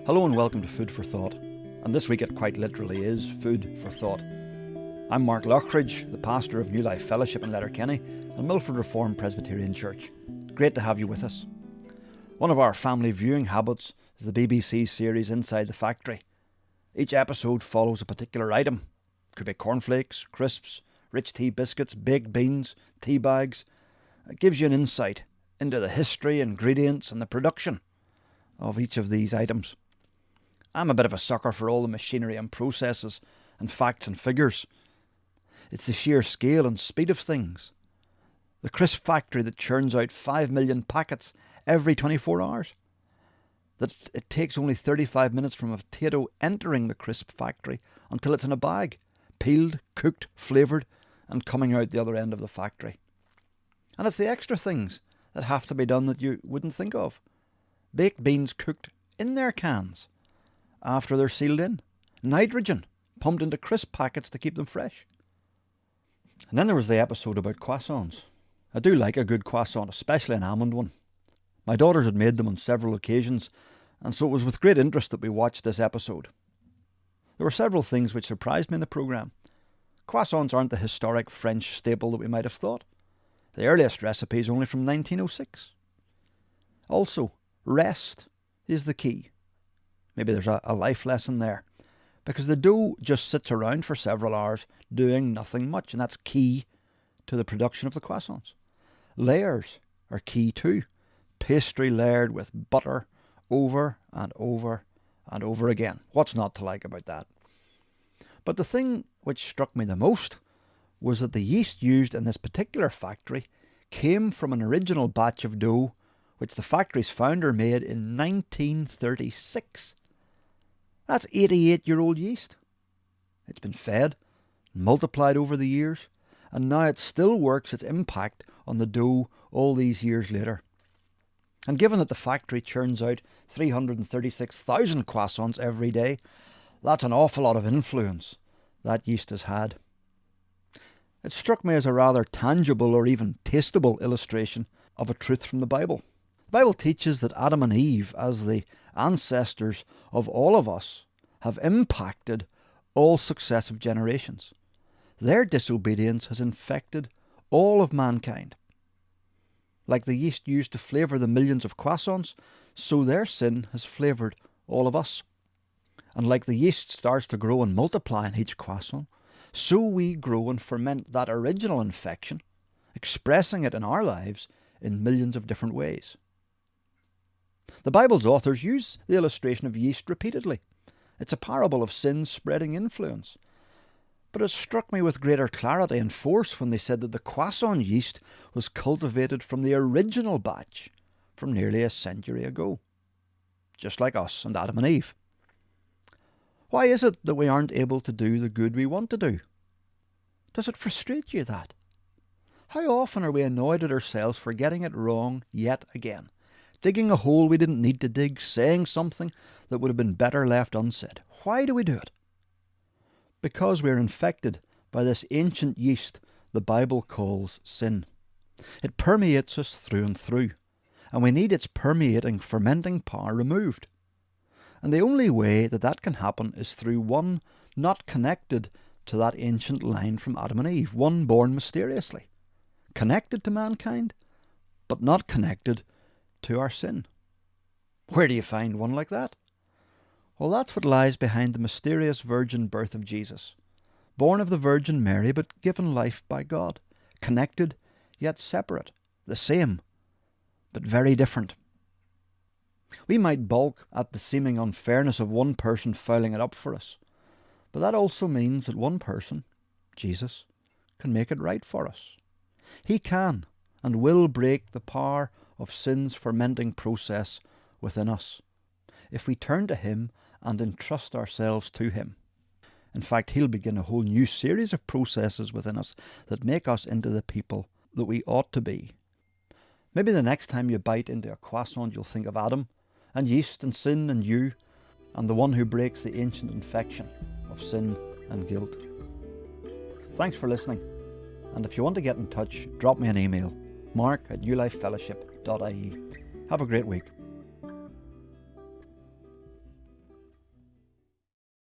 Hello and welcome to Food for Thought. And this week it quite literally is Food for Thought. I'm Mark Lockridge, the pastor of New Life Fellowship in Letterkenny and Milford Reformed Presbyterian Church. Great to have you with us. One of our family viewing habits is the BBC series Inside the Factory. Each episode follows a particular item. It could be cornflakes, crisps, rich tea biscuits, baked beans, tea bags. It gives you an insight into the history, ingredients and the production of each of these items. I'm a bit of a sucker for all the machinery and processes and facts and figures. It's the sheer scale and speed of things. The crisp factory that churns out 5 million packets every 24 hours. That it takes only 35 minutes from a potato entering the crisp factory until it's in a bag, peeled, cooked, flavoured and coming out the other end of the factory. And it's the extra things that have to be done that you wouldn't think of. Baked beans cooked in their cans after they're sealed in. Nitrogen pumped into crisp packets to keep them fresh. And then there was the episode about croissants. I do like a good croissant, especially an almond one. My daughters had made them on several occasions, and so it was with great interest that we watched this episode. There were several things which surprised me in the programme. Croissants aren't the historic French staple that we might have thought. The earliest recipe is only from 1906. Also, rest is the key. Maybe there's a life lesson there. Because the dough just sits around for several hours doing nothing much, and that's key to the production of the croissants. Layers are key too. Pastry layered with butter over and over and over again. What's not to like about that? But the thing which struck me the most was that the yeast used in this particular factory came from an original batch of dough which the factory's founder made in 1936. That's 88-year-old yeast. It's been fed, multiplied over the years, and now it still works its impact on the dough all these years later. And given that the factory churns out 336,000 croissants every day, that's an awful lot of influence that yeast has had. It struck me as a rather tangible or even tasteable illustration of a truth from the Bible. The Bible teaches that Adam and Eve, as the ancestors of all of us, have impacted all successive generations. Their disobedience has infected all of mankind. Like the yeast used to flavour the millions of croissants, so their sin has flavoured all of us. And like the yeast starts to grow and multiply in each croissant, so we grow and ferment that original infection, expressing it in our lives in millions of different ways. The Bible's authors use the illustration of yeast repeatedly. It's a parable of sin spreading influence. But it struck me with greater clarity and force when they said that the croissant yeast was cultivated from the original batch from nearly a century ago. Just like us and Adam and Eve. Why is it that we aren't able to do the good we want to do? Does it frustrate you that? How often are we annoyed at ourselves for getting it wrong yet again? Digging a hole we didn't need to dig, saying something that would have been better left unsaid. Why do we do it? Because we're infected by this ancient yeast the Bible calls sin. It permeates us through and through, and we need its permeating, fermenting power removed. And the only way that that can happen is through one not connected to that ancient line from Adam and Eve, one born mysteriously, connected to mankind, but not connected to our sin. Where do you find one like that? Well, that's what lies behind the mysterious virgin birth of Jesus. Born of the Virgin Mary, but given life by God. Connected, yet separate. The same, but very different. We might balk at the seeming unfairness of one person fouling it up for us. But that also means that one person, Jesus, can make it right for us. He can and will break the power of sin's fermenting process within us, if we turn to Him and entrust ourselves to Him. In fact, He'll begin a whole new series of processes within us that make us into the people that we ought to be. Maybe the next time you bite into a croissant, you'll think of Adam, and yeast, and sin, and you, and the one who breaks the ancient infection of sin and guilt. Thanks for listening, and if you want to get in touch, drop me an email, mark@newlifefellowship.ie. Have a great week.